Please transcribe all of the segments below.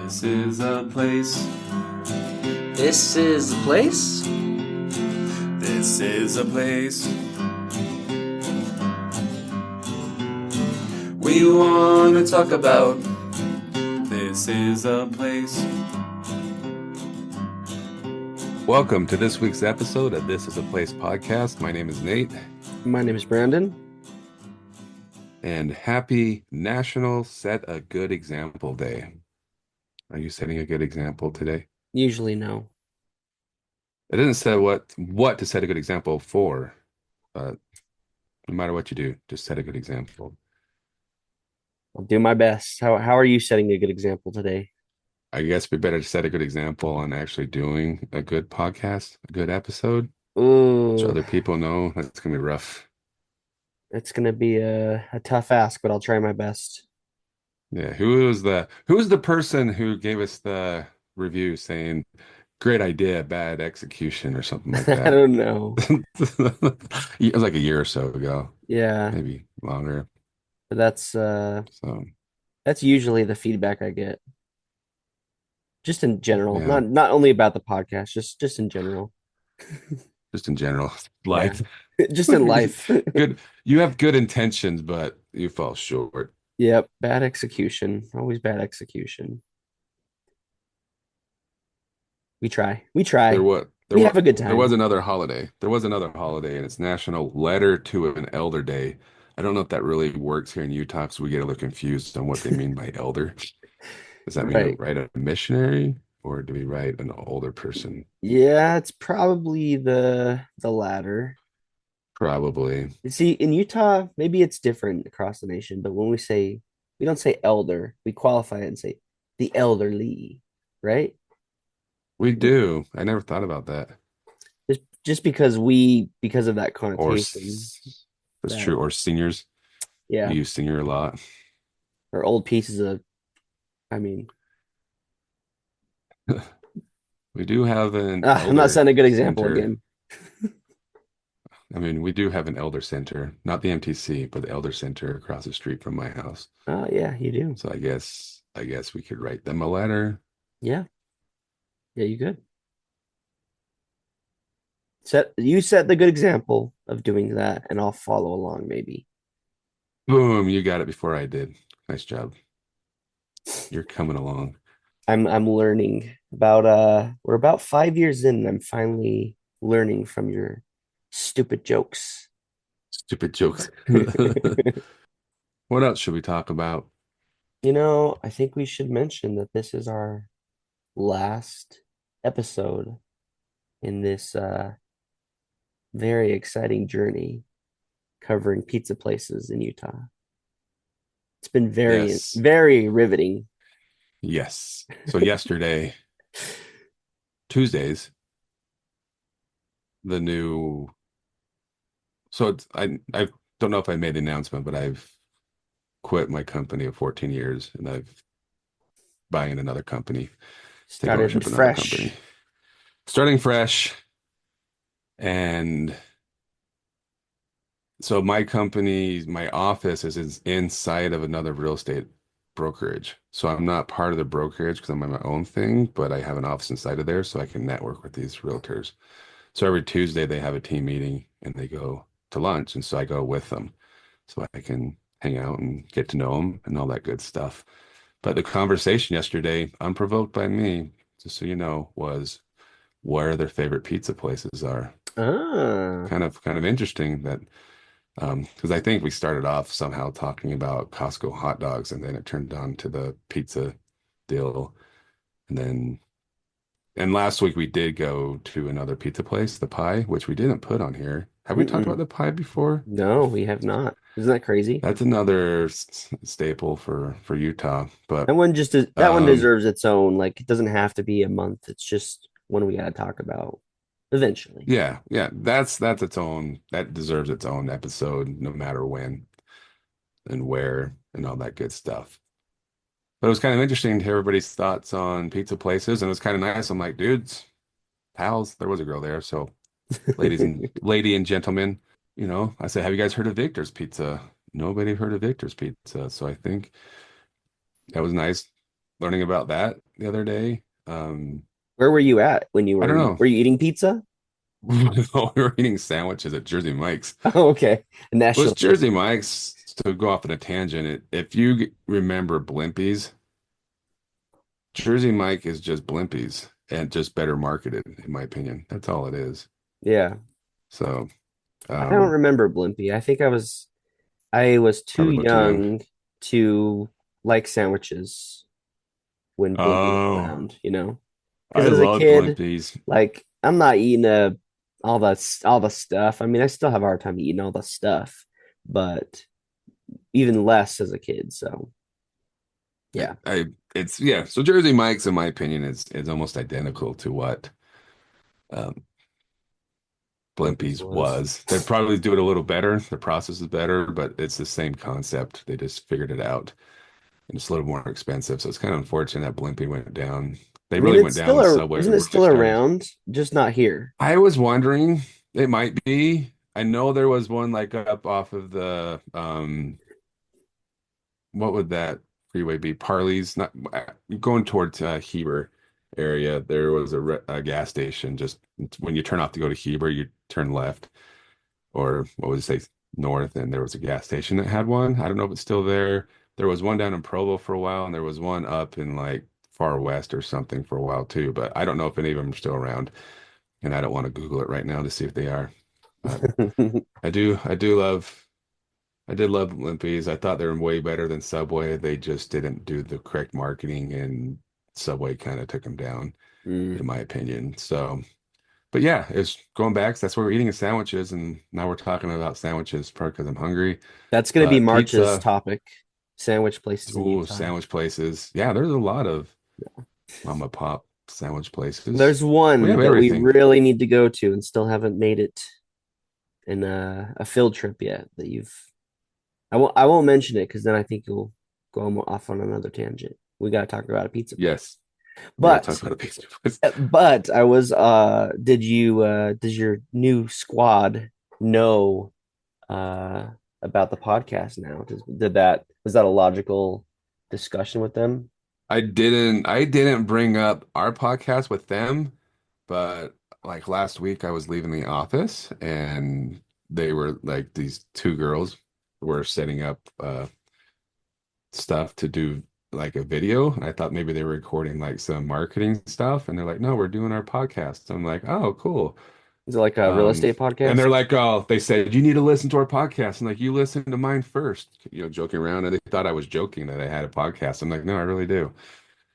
This is a place. This is the place? This is a place. We want to talk about. This is a place. Welcome to this week's episode of This is a Place podcast. My name is Nate. My name is Brandon. And happy National Set a Good Example Day. Are you setting a good example today? Usually no. It doesn't say what to set a good example for. No matter what you do, just set a good example. I'll do my best. How are you setting a good example today? I guess we better set a good example on actually doing a good podcast, a good episode. Ooh, So other people know that's gonna be rough. it's gonna be a tough ask, but I'll try my best. Yeah, who was the person who gave us the review saying great idea, bad execution or something like I that? don't know. It was like a year or so ago, Yeah, maybe longer. but So that's usually the feedback I get. Just in general, yeah, not only about the podcast, just in general. just in general, Yeah, life. just in life. Good. You have good intentions, but you fall short. Yep, bad execution. Always bad execution. We try. We There try. what there We have what a good there was time. another holiday. There was another holiday, and it's National Letter to an Elder Day. I don't know if that really works here in Utah, because we get a little confused on what they mean by elder. Does that mean to Right. write a missionary, or do we write an older person? Yeah, it's probably the latter. Probably. You see, in Utah, maybe it's different across the nation, but when we don't say elder, we qualify it and say the elderly, right? We do. I never thought about that. Just because of that Or connotation that's that true. Or seniors. We yeah, use senior a lot. or old pieces of I mean, We do have an I'm not elder setting a good example center. again. I mean, we do have an elder center, not the MTC, but the elder center across the street from my house. Oh yeah, you do. So I guess we could write them a letter. Yeah. Yeah, you could. Set the good example of doing that and I'll follow along maybe. Boom, you got it before I did. Nice job. You're coming along. I'm learning about we're about 5 years in and I'm finally learning from your stupid jokes. Stupid jokes. What else should we talk about? I think we should mention that this is our last episode in this very exciting journey covering pizza places in Utah. It's been very, Yes. very riveting. Yes. So yesterday, Tuesdays, the new so it's I don't know if I made the announcement, but I've quit my company of 14 years and I've buying another company, take Started ownership of another company. fresh. Starting fresh. And so my company, my office is inside of another real estate brokerage. So I'm not part of the brokerage because I'm on my own thing, but I have an office inside of there so I can network with these realtors. So every Tuesday they have a team meeting and they go to lunch. And so I go with them so I can hang out and get to know them and all that good stuff. But the conversation yesterday, unprovoked by me, just so you know, was where their favorite pizza places are. Ah, Kind of interesting that because I think we started off somehow talking about Costco hot dogs and then it turned on to the pizza deal. And last week we did go to another pizza place, the Pie, which we didn't put on here. Have we talked about mm-mm. the Pie before? No, we have not. Isn't that crazy? That's another staple for Utah. But That one um deserves its own. Like it doesn't have to be a month. It's just one we gotta talk about eventually. yeah, yeah, that's its own, that deserves its own episode no matter when and where and all that good stuff. But it was kind of interesting to hear everybody's thoughts on pizza places, and it was kind of nice. I'm like, dudes, pals, there was a girl there. So, lady and gentlemen, I said, have you guys heard of Victor's Pizza? Nobody heard of Victor's Pizza. So I think that was nice. learning about that the other day. Where were you at when you I don't know. were you eating pizza? We were eating sandwiches at Jersey Mike's. Oh, okay. Was National chain. Jersey Mike's, to go off on a tangent, if you remember Blimpies, Jersey Mike is just Blimpies and just better marketed, in my opinion. That's all it is. Yeah. So, I don't um, remember Blimpie. I was too probably a little too young. young to like sandwiches when Blimpie was Oh, around. Because I as a love kid, Blimpies. like I'm not eating all the stuff. I mean, I still have a hard time eating all the stuff, but even less as a kid. So I, yeah, I, it's yeah. So Jersey Mike's, in my opinion, is almost identical to what um, Blimpie's Blimpies was. was. They probably do it a little better. The process is better, but it's the same concept. They just figured it out, and it's a little more expensive. So it's kind of unfortunate that Blimpie went down. They I mean, really went down when Subway isn't it really still started. around? Just not here. I was wondering, it might be. I know there was one like up off of the what would that freeway be? Parley's, not going towards Heber area. There was a gas station. Just when you turn off to go to Heber, you turn left, or what would it say, north, and there was a gas station that had one. I don't know if it's still there. There was one down in Provo for a while, and there was one up in like far west or something for a while too. But I don't know if any of them are still around, and I don't want to Google it right now to see if they are. But I did love Limpies. I thought they were way better than Subway. They just didn't do the correct marketing, and Subway kind of took them down, Mm. in my opinion. So, but yeah, it's going back. So that's where we're eating sandwiches, and now we're talking about sandwiches, probably because I'm hungry. That's going to be But March's pizza, topic. Sandwich places in ooh, Utah. sandwich places. Yeah, there's a lot of mom and pop sandwich places. There's We one have that we everything. really need to go to and still haven't made it in a field trip yet. That you've I won't mention it because then I think you'll go off on another tangent. We got to talk about a pizza place. Yes, we got to But talk about a pizza place. but I was does your new squad know uh about the podcast now? Did that was that a logical discussion with them? I didn't bring up our podcast with them, but like last week I was leaving the office and they were like these two girls were setting up stuff to do like a video. And I thought maybe they were recording like some marketing stuff, and they're like, "No, we're doing our podcast." I'm like, "Oh, cool." Is it like a real Um, estate and podcast? they're like, "Oh," they said, "You need to listen to our podcast." And like, "You listen to mine first," joking around. And they thought I was joking that I had a podcast. I'm like, "No, I really do."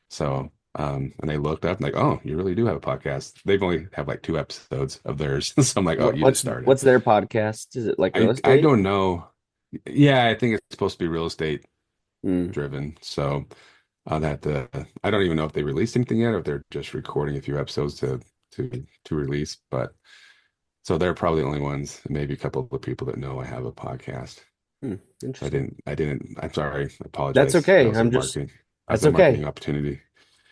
So, and they looked up and like, "Oh, you really do have a podcast." They've only have like two episodes of theirs. So I'm like, "Oh, What, you just what's started." what's their podcast? Is it like real I estate? don't know. Yeah, I think it's supposed to be real estate Hmm. driven. So I'll have to, I don't even know if they released anything yet or if they're just recording a few episodes to release. But so they're probably the only ones, maybe a couple of people that know I have a podcast. Hmm. So Interesting. I'm sorry. I That's apologize. okay. That was That's a marketing okay. opportunity. We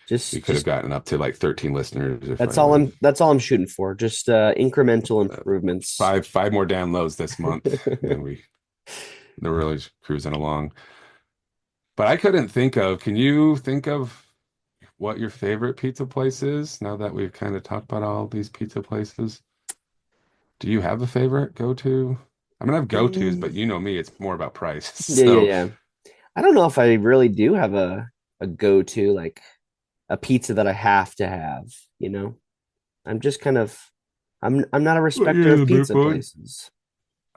Just could have just gotten up to like 13 listeners if I that's would all have I'm shooting for. Just incremental uh, improvements. five more downloads this month. Then they're really cruising along. But I couldn't think of, can you think of what your favorite pizza place is now that we've kind of talked about all these pizza places? Do you have a favorite go-to? I mean, I have go-tos, but Mm, you know me, it's more about price. yeah, yeah, So, yeah. I don't know if I really do have a go-to like a pizza that I have to have, you know. I'm just kind of I'm not a but respecter yeah, of they're pizza fun. places.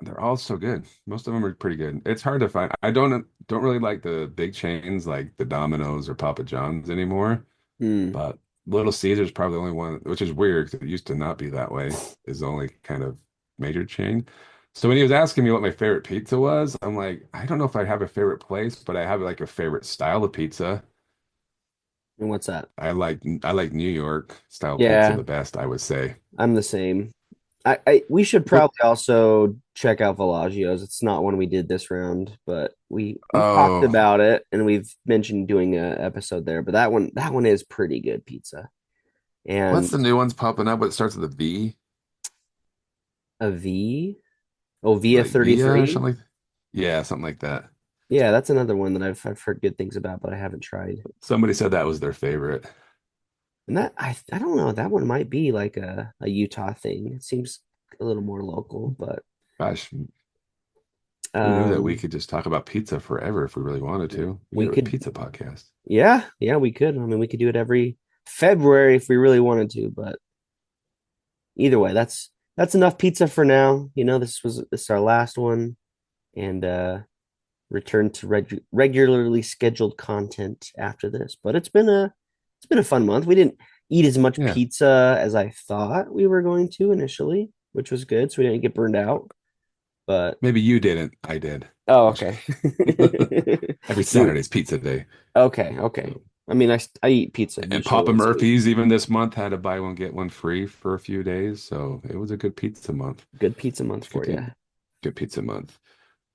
They're all so good. Most of them are pretty good. It's hard to find. I don't really like the big chains like the Domino's or Papa John's anymore, Hmm. but Little Caesar's probably the only one, which is weird because it used to not be that way, is the only kind of major chain. So when he was asking me what my favorite pizza was, I'm like, I don't know if I have a favorite place, but I have like a favorite style of pizza. And what's that? I like New York style pizza Yeah, the best, I would say. I'm the same. We should What? probably also check out Villaggio's. It's not one we did this round, but we talked Oh, about it and we've mentioned doing a episode there. But that one is pretty good pizza. what's And the new ones popping up? What starts with a V? a V, oh Via Like Via or 33. something like Yeah, something like that. Yeah, that's another one that I've heard good things about, but I haven't tried. Somebody said that was their favorite. And that I don't know, that one might be like a Utah thing. It seems a little more local, but Gosh, who knew that we um could just talk about pizza forever if we really wanted to? We we could have a could pizza podcast. yeah, we could. I mean, we could do it every February if we really wanted to, but either way, that's enough pizza for now. This is our last one and return to regularly scheduled content after this. But it's been a fun month. We didn't eat as much Yeah. pizza as I thought we were going to initially, which was good, so we didn't get burned out. But Maybe you didn't. I did. oh, Which okay. every Do Saturday's pizza day. okay, okay. So, I mean, I eat pizza and usually Papa once a week. Murphy's even this month had a buy one get one free for a few days. So it was a good pizza month. Good pizza month To for you. continue, good pizza month.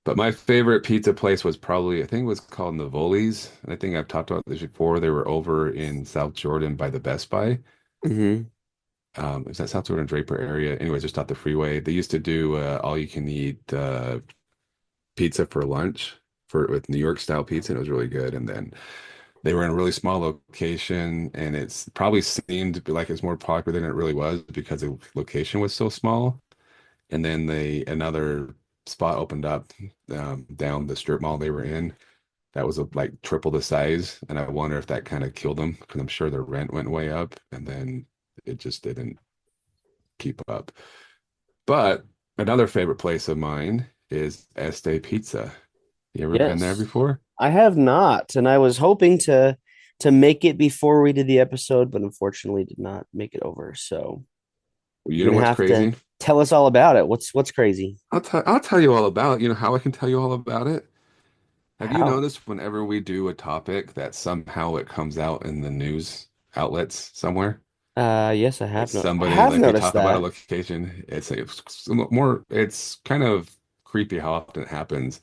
But my favorite pizza place was probably, I think it was called Navoli's. I think I've talked about this before. They were over in South Jordan by the Best Buy. Hmm. Is that South Jordan Draper area? Anyways, just off the freeway. They used to do all you can eat pizza for lunch for with New York style pizza, and it was really good. And then they were in a really small location, and it's probably seemed to be like it's more popular than it really was because the location was so small. And then another spot opened up down the strip mall they were in. That was like triple the size, and I wonder if that kind of killed them because I'm sure their rent went way up, and then it just didn't keep up. But another favorite place of mine is Este Pizza. You ever been there Yes. before? I have not, and I was hoping to make it before we did the episode, but unfortunately did not make it over. So Well, you you're know gonna what's have to crazy? tell us all about it. What's crazy? I'll tell you all about it. You know how I can tell you all about it? Have you How? noticed whenever we do a topic that somehow it comes out in the news outlets somewhere? Yes, Like I somebody, have like we noticed talk about a that. location, it's more, it's kind of creepy how often it happens.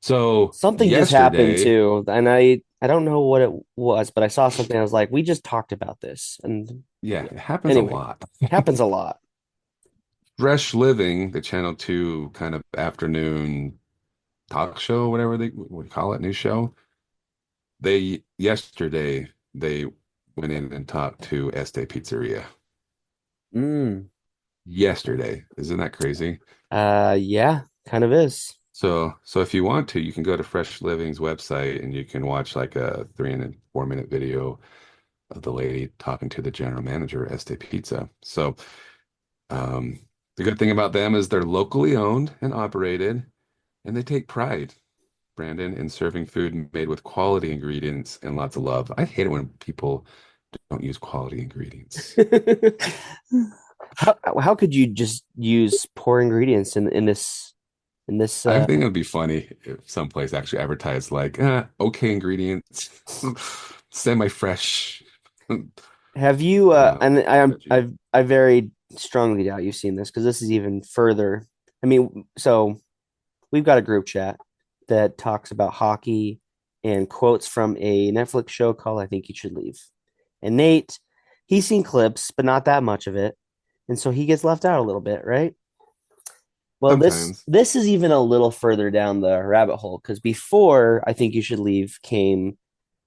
So Something just happened yesterday, too, and I don't know what it was, but I saw something. I was like, we just talked about this, and yeah, it happens a anyway, lot. happens a lot. Fresh Living, the Channel 2 kind of afternoon talk show, whatever they would call it, news show. Yesterday, they went in and talked to Este Pizzeria. Mm. Yesterday. Isn't that crazy? Yeah, kind of is. So if you want to, you can go to Fresh Living's website and you can watch like a 3 and 4 minute video of the lady talking to the general manager, Este Pizza. So um, the good thing about them is they're locally owned and operated, and they take pride, Brandon, in serving food made with quality ingredients and lots of love. I hate it when people don't use quality ingredients. How could you just use poor ingredients in this I think it would be funny if someplace actually advertised like, okay ingredients, semi-fresh have you and veggie. I very strongly doubt you've seen this because this is even further. I mean, so we've got a group chat that talks about hockey and quotes from a Netflix show called I Think You Should Leave. And Nate, he's seen clips, but not that much of it. And so he gets left out a little bit, right? Well, Sometimes. this is even a little further down the rabbit hole because before I Think You Should Leave came,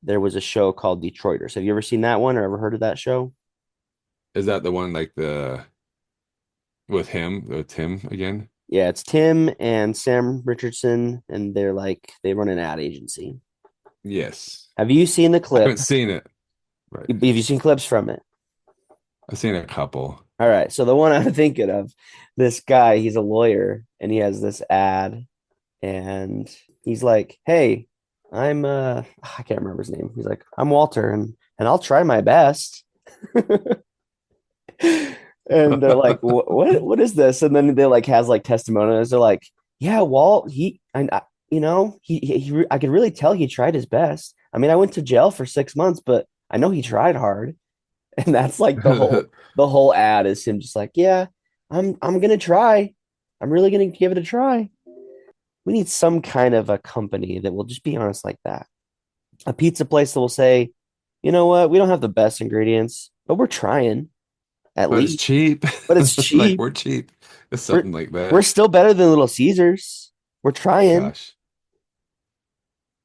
there was a show called Detroiters. Have you ever seen that one or ever heard of that show? Is that the one like the with Tim again? Yeah, it's Tim and Sam Richardson, and they run an ad agency. Yes. Have you seen the I haven't clip? seen it. Right. Have you seen clips from it? I've seen a couple. All right. So the one I'm thinking of, this guy, he's a lawyer and he has this ad and he's like, "Hey, I'm I can't remember his name. He's like, "I'm Walter and I'll try my best." And they're like, what is this?" And then they like has like testimonials. They're like, "Yeah, Walt, I could really tell he tried his best. I mean, I went to jail for 6 months, but I know he tried hard." And that's like the whole ad is him just like, "Yeah, I'm gonna try. I'm really gonna give it a try." We need some kind of a company that will just be honest like that. A pizza place that will say, "You know what? We don't have the best ingredients, but we're trying at But it's least. cheap. But it's Like cheap. we're cheap. It's We're something like we're that. still better than Little Caesars. We're trying." Gosh.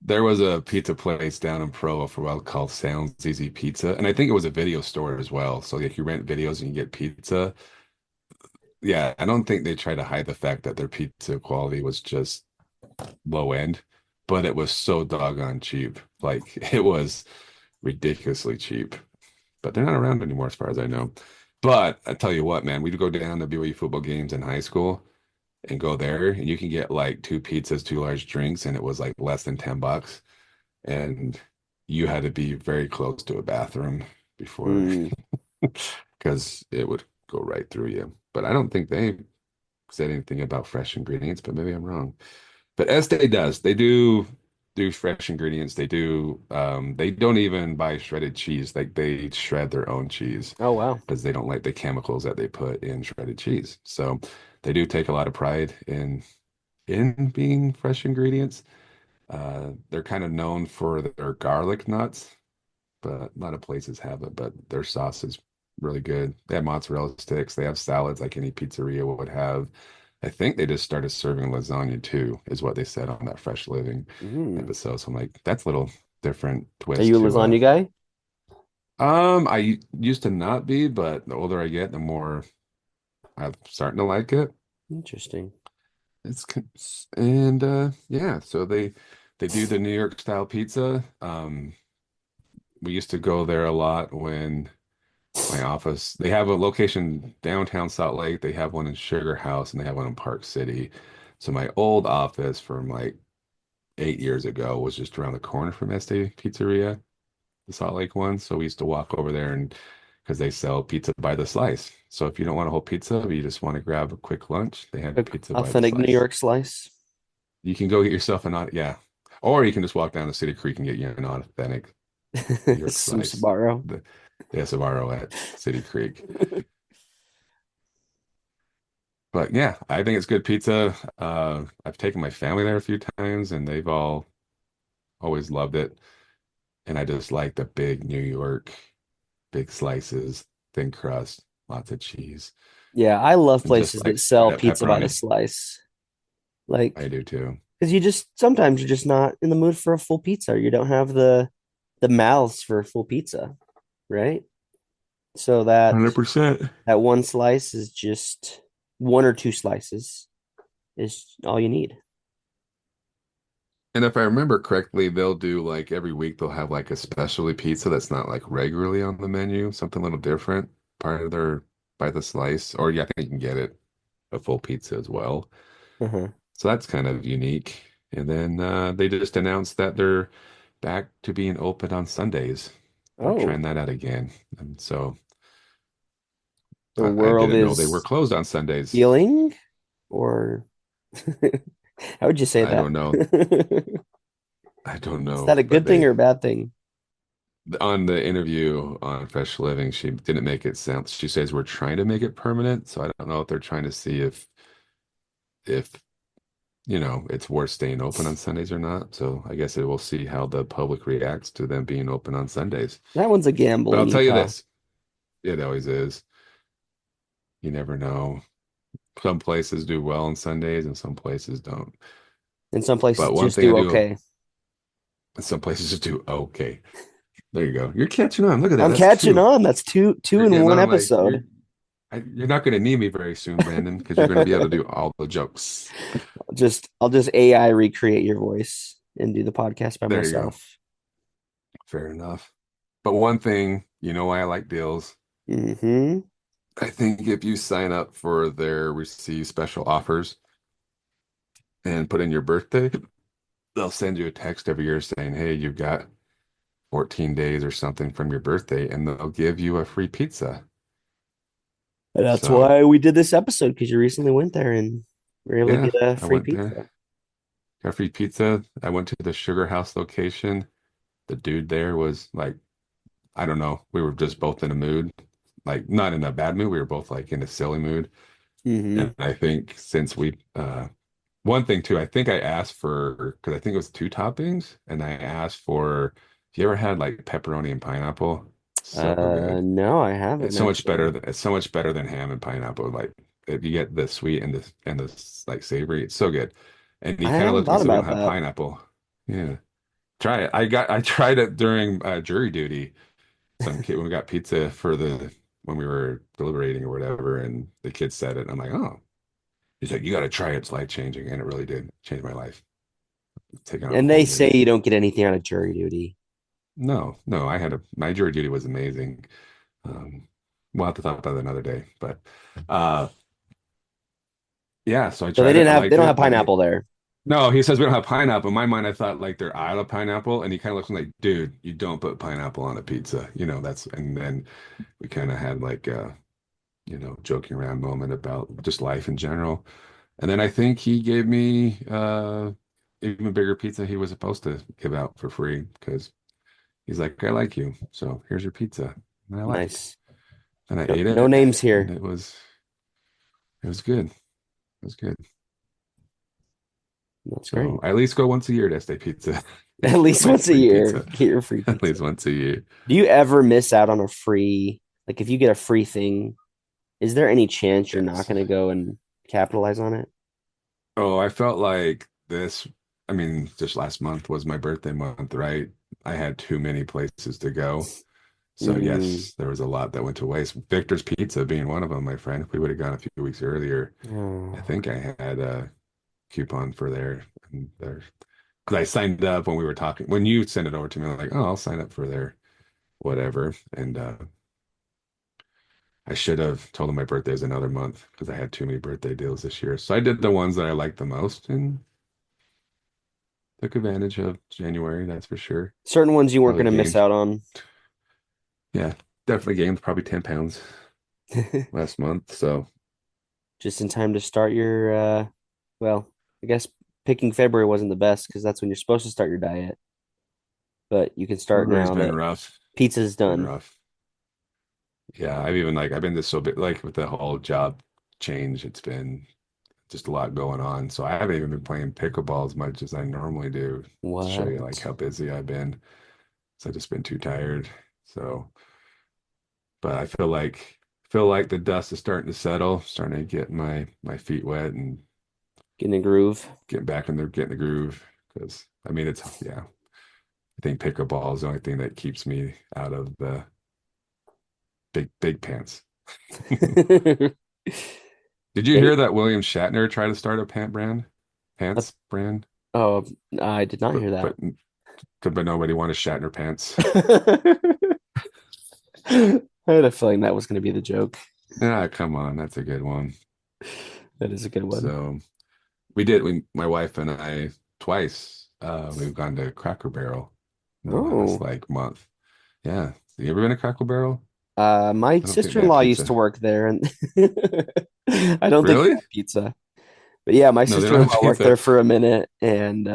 there was a pizza place down in Provo for a while called Sounds Easy Pizza, and I think it was a video store as well. So like you rent videos and you get pizza. Yeah, I don't think they try to hide the fact that their pizza quality was just low end, but it was so doggone cheap. Like it was ridiculously cheap. But they're not around anymore as far as I know. But I tell you what, man, we'd go down to BYU football games in high school and go there, and you can get like two pizzas, two large drinks, and it was like less than $10. And you had to be very close to a bathroom before Mm. because it would go right through you. But I don't think they said anything about fresh ingredients, but maybe I'm wrong. But Estee does. They do fresh ingredients. They don't even buy shredded cheese. Like they shred their own cheese Oh wow. because they don't like the chemicals that they put in shredded cheese. So they do take a lot of pride in being fresh ingredients. They're kind of known for their garlic nuts, but a lot of places have it, but their sauce is really good. They have mozzarella sticks. They have salads like any pizzeria would have. I think they just started serving lasagna too, is what they said on that Fresh Living Mm. episode. So I'm like, that's a little different Are twist you a to lasagna guy? I used to not be, but the older I get, the more I'm starting to like it. Interesting. It's and yeah, so they do the New York style pizza. We used to go there a lot when my office. They have a location downtown Salt Lake. They have one in Sugar House and they have one in Park City. So my old office from like 8 years ago was just around the corner from Este Pizzeria, the Salt Lake one. So we used to walk over there and because they sell pizza by the slice. So if you don't want a whole pizza, but you just want to grab a quick lunch, they have A pizza by the authentic New slice. York slice. You can go get yourself yeah. Or you can just walk down to City Creek and get you an authentic New York Some slice. Sbarro. The Sbarro at City Creek. But yeah, I think it's good pizza. I've taken my family there a few times and they've all always loved it. And I just like the big New York, big slices, thin crust, lots of cheese, Yeah, I love and just places that like straight sell up pizza by the pepperoni. slice. Like, I do too. because you just sometimes you're just not in the mood for a full pizza. Or you don't have the mouths for a full pizza, right? So 100%. that one slice is just one or two slices is all you need. And if I remember correctly, they'll do like every week they'll have like a specialty pizza that's not like regularly on the menu, something a little different, part of their by the slice. Or yeah, I think you can get it a full pizza as well. Uh-huh. So that's kind of unique. And then they just announced that they're back to being open on Sundays. They're Oh, trying that out again. And so the I world didn't know they were is closed on Sundays. healing, or how would you say I that? don't know. I don't Is know. that a But good thing they, or a bad thing? on the interview on Fresh Living, she didn't make it sound, she says we're trying to make it permanent. So I don't know if they're trying to see if, it's worth staying open on Sundays or not. So I guess it will see how the public reacts to them being open on Sundays. That one's a gamble But in I'll tell you Utah. this, it always is. You never know. Some places do well on Sundays and some places don't. In some places But one just thing I do do, okay. some places just do okay. There you go. You're catching on. Look at that. I'm That's catching two. on. That's two You're in getting one on my. episode. You're not going to need me very soon, Brandon, because you're going to be able to do all the jokes. I'll just AI recreate your voice and do the podcast by There you go. myself. Fair enough. But one thing, you know why I like deals? Mm-hmm. I think if you sign up for their receive special offers and put in your birthday, they'll send you a text every year saying, hey, you've got 14 days or something from your birthday, and they'll give you a free pizza. And that's So, why we did this episode, because you recently went there and were able to yeah, get a I free went there, pizza. got free pizza. I went to the Sugar House location. The dude there was like, I don't know, we were just both in a mood, like not in a bad mood. We were both like in a silly mood. Mm-hmm. And I think since one thing too, I think I asked for, because I think it was two toppings, and I asked for, if you ever had like pepperoni and pineapple? So good. No, I haven't actually. It's so much better than ham and pineapple. Like if you get the sweet and the like savory, it's so good. And he I kind of haven't looked at me, thought so we don't about have that. pineapple. Yeah. Try it. I tried it during jury duty. Some kid when we got pizza for the when we were deliberating or whatever, and the kid said it. And I'm like, oh, he's like, you got to try it. It's life changing, and it really did change my life. Taking on a And whole they new. say you don't get anything out of jury duty. No, no, I had a my jury duty was amazing. Um, we'll have to talk about it another day, but uh, yeah. So I So tried it. I they liked don't have it, but pineapple there. no, he says we don't have pineapple. In my mind, I thought like they're out of pineapple, and he kind of looks like, dude, you don't put pineapple on a pizza. That's and then we kind of had like joking around moment about just life in general. And then I think he gave me even bigger pizza he was supposed to give out for free because he's like, I like you, so here's your pizza. And I left. Nice. And I No, ate no it, names and here. it was good. It was good. That's So great. I at least go once a year to Este Pizza At and get least my once a free year, pizza. get your free At pizza. least once a year. Do you ever miss out on a free, like if you get a free thing, is there any chance you're not Yes. going to go and capitalize on it? Oh, I felt like I mean, just last month was my birthday month, right? I had too many places to go. So Mm, yes, there was a lot that went to waste. Victor's Pizza being one of them, my friend. If we would have gone a few weeks earlier, I oh, think I had a coupon for there because I signed up when we were talking. When you sent it over to me, I'm like, oh, I'll sign up for their whatever. And I should have told them my birthday is another month because I had too many birthday deals this year. So I did the ones that I liked the most and took advantage of January, that's for sure. certain ones you weren't Probably going to miss gained, out on. yeah, definitely gained probably 10 pounds last month. So Just in time to start your, well, I guess picking February wasn't the best because that's when you're supposed to start your diet, but you can start February's now been that rough. pizza's Been done. rough. Yeah, I've been this so big like with the whole job change, it's been just a lot going on. So I haven't even been playing pickleball as much as I normally do to show you like What? how busy I've been. So I've just been too tired. So, but I feel like the dust is starting to settle, starting to get my feet wet and Getting a groove. getting back in there, getting the groove. Because I mean, it's yeah. I think pickleball is the only thing that keeps me out of the big pants. Did you Hey, hear that William Shatner tried to start a pants brand, oh, I did not but hear that. but but nobody wanted Shatner pants. I had a feeling that was going to be the joke. Ah, come on, that's a good one. That is a good one. So my wife and I twice. We've gone to Cracker Barrel in the last Oh, like month. Yeah, you ever been to Cracker Barrel? my I don't think they have sister-in-law used to pizza. work there, and I don't think they Really? have pizza. But yeah, my No, they don't have sister-in-law worked pizza. there for a minute, and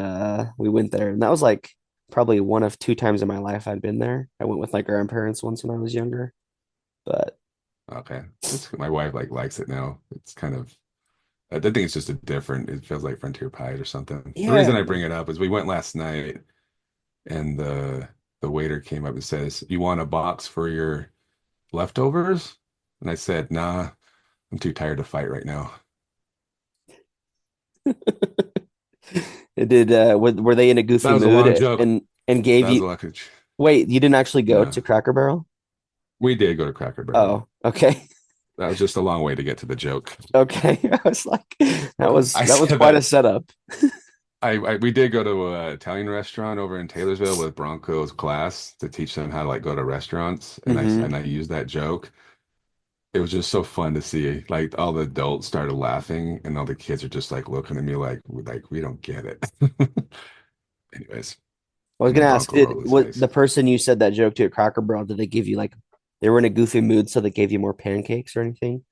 we went there, and that was like probably one of two times in my life I'd been there. I went with my grandparents once when I was younger, but Okay, it's my wife like likes it now. It's kind of I think it's just a different. It feels like Frontier Pies or something. The yeah, reason I bring it up is we went last night, and the waiter came up and says, "You want a box for your leftovers?" And I said, "Nah, I'm too tired to fight right now." it did. Were they in a That goofy was a mood long joke. and gave That was you? a lucky. Wait, you didn't actually go No, to Cracker Barrel? we did go to Cracker Barrel. Oh, okay. That was just a long way to get to the joke. Okay. I was like, I that was said quite a that setup. we did go to an Italian restaurant over in Taylorsville with Bronco's class to teach them how to like go to restaurants, and I Hmm. and I used that joke. It was just so fun to see like all the adults started laughing and all the kids are just like looking at me like we don't get it. Anyways, I was in the gonna ask, Bronco did world is what nice. the person you said that joke to at Cracker Barrel, did they give you like they were in a goofy mood, so they gave you more pancakes or anything?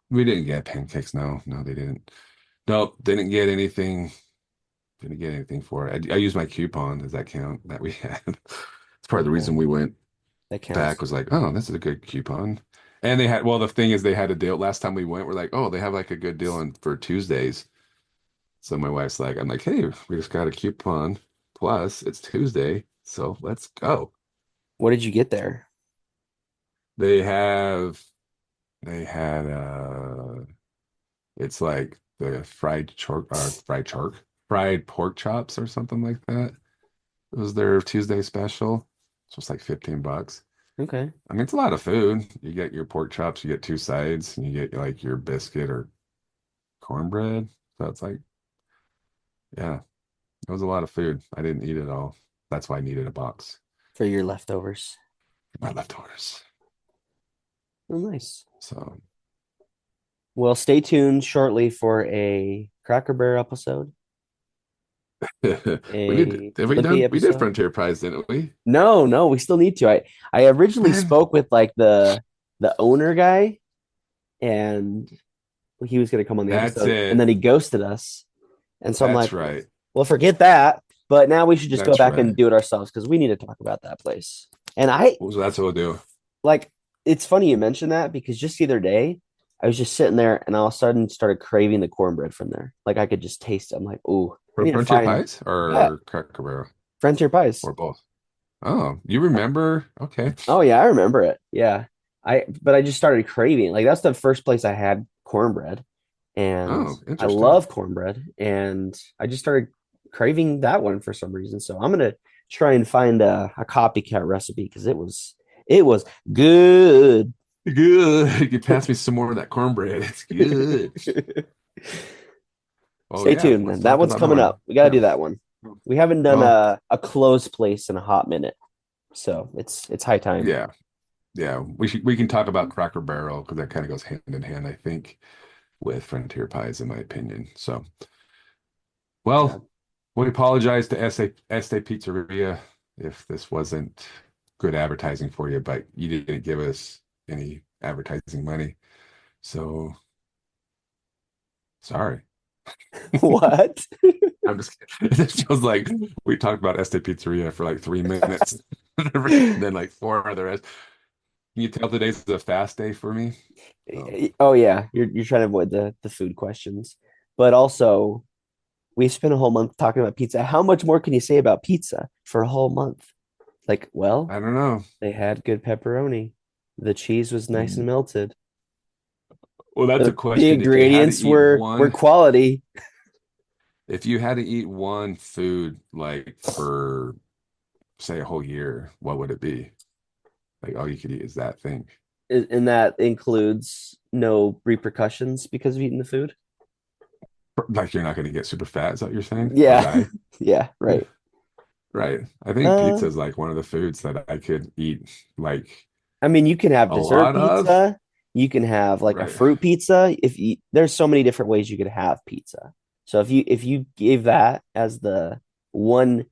We didn't get pancakes. No, no, they didn't. Nope, didn't get anything. Didn't get anything for it. I used my coupon. Does that count that we had? It's part of the reason we Yeah, went that back counts. was like, oh, this is a good coupon. And well, the thing is they had a deal. Last time we went, we're like, oh, they have like a good deal for Tuesdays. So my wife's like, I'm like, hey, we just got a coupon. Plus, it's Tuesday, so let's go. What did you get there? They have they had it's like the fried pork chops or something like that. It was their Tuesday special. So it's like 15 bucks. Okay. I mean, it's a lot of food. You get your pork chops, you get two sides, and you get like your biscuit or cornbread. So it's like, yeah, it was a lot of food. I didn't eat it all. That's why I needed a box For your leftovers. for my leftovers. Oh, nice. So Well, stay tuned shortly for a Cracker Barrel episode, we need a have we Flippy done we did episode. Frontier Pies, didn't we? No, no, we still need to. I originally Man, spoke with like the owner guy, and he was going to come on the that's episode, and it. then he ghosted us. And so I'm That's like, right. well, forget that. But now we should just go That's back and right. do it ourselves because we need to talk about that place. And I So that's what we'll do. like it's funny you mentioned that because just the other day I was just sitting there and all of a sudden started craving the cornbread from there. Like I could just taste it. I'm like, ooh, I For need to Frontier find Pies yeah, or Cracker Barrel Frontier pies. or both? Oh, you remember? Okay. Oh yeah, I remember it. Yeah. But I just started craving it. Like that's the first place I had cornbread and Oh, I interesting. love cornbread and I just started craving that one for some reason. So I'm gonna try and find a copycat recipe because it was good. Good. You pass me some more of that cornbread. It's good. Oh Stay yeah, tuned, let's man. That talk one's about coming more. up. We got to Yeah. do that one. We haven't done Well, a closed place in a hot minute, so it's high time. yeah, yeah. We can talk about Cracker Barrel because that kind of goes hand in hand, I think, with Frontier Pies, in my opinion. So, Yeah. well, we apologize to Este Pizzeria if this wasn't good advertising for you, but you didn't give us any advertising money. So sorry. What? I'm just kidding. It feels like we talked about Este Pizzeria for like 3 minutes, and then like four of the rest. Can you tell today's a fast day for me? Um, Oh yeah, you're trying to avoid the food questions, but also we spent a whole month talking about pizza. How much more can you say about pizza for a whole month? Like, well, I don't know. they had good pepperoni. The cheese was nice and Mm. melted. Well, that's a The question. If you had to ingredients eat were one, quality. if you had to eat one food like for say a whole year, what would it be? Like all you could eat is that thing. And that includes no repercussions because of eating the food. Like you're not going to get super fat, is that what you're saying? Or Yeah, die? yeah, right. Right. I think Uh, pizza is like one of the foods that I could eat like I mean, you can have a dessert lot of. pizza. You can have like a Right. fruit pizza. If you, there's so many different ways you could have pizza. So if you gave that as the one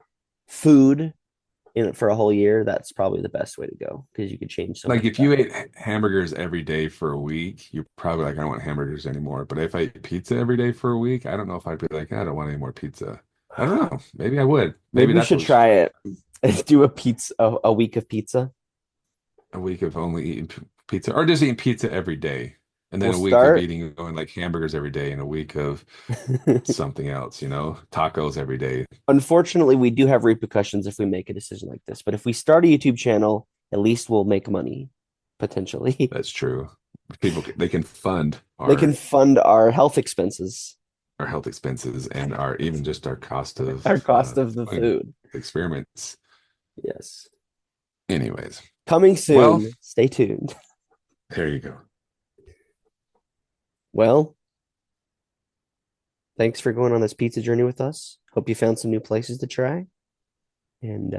food in it for a whole year, that's probably the best way to go because you could change so Like much if stuff. you ate hamburgers every day for a week, you're probably like, I don't want hamburgers anymore. But if I ate pizza every day for a week, I don't know if I'd be like, I don't want any more pizza. I don't know. Maybe I would. Maybe Maybe we that's should what's try it. Do a pizza a week of pizza. a week of only eating pizza or just eating pizza every day. And We'll then a week of start. eating going like hamburgers every day and a week of something else, tacos every day. Unfortunately, we do have repercussions if we make a decision like this. But if we start a YouTube channel, at least we'll make money potentially. That's true. They can fund They can fund our health expenses, our health expenses and our even just our cost our of cost of the food. experiments. Yes. Anyways, Coming well, soon. Stay tuned. there you go. Well, thanks for going on this pizza journey with us. Hope you found some new places to try. And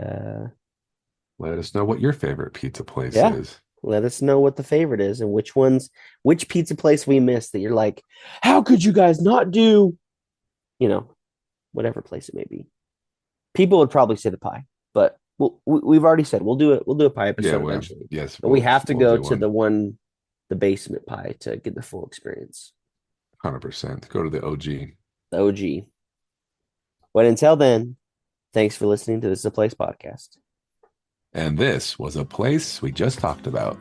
Let us know what your favorite pizza place yeah, is. let us know what the favorite is and which pizza place we missed that you're like, how could you guys not do, you know, whatever place it may be. People would probably say the pie, but we've already said we'll do it. We'll do a pie Yeah, episode well, eventually, yes, but we we'll have to we'll go do to one. the basement pie to get the full experience, 100%. Go to the OG. the OG. But until then, thanks for listening to This Is a Place podcast. And this was a place we just talked about.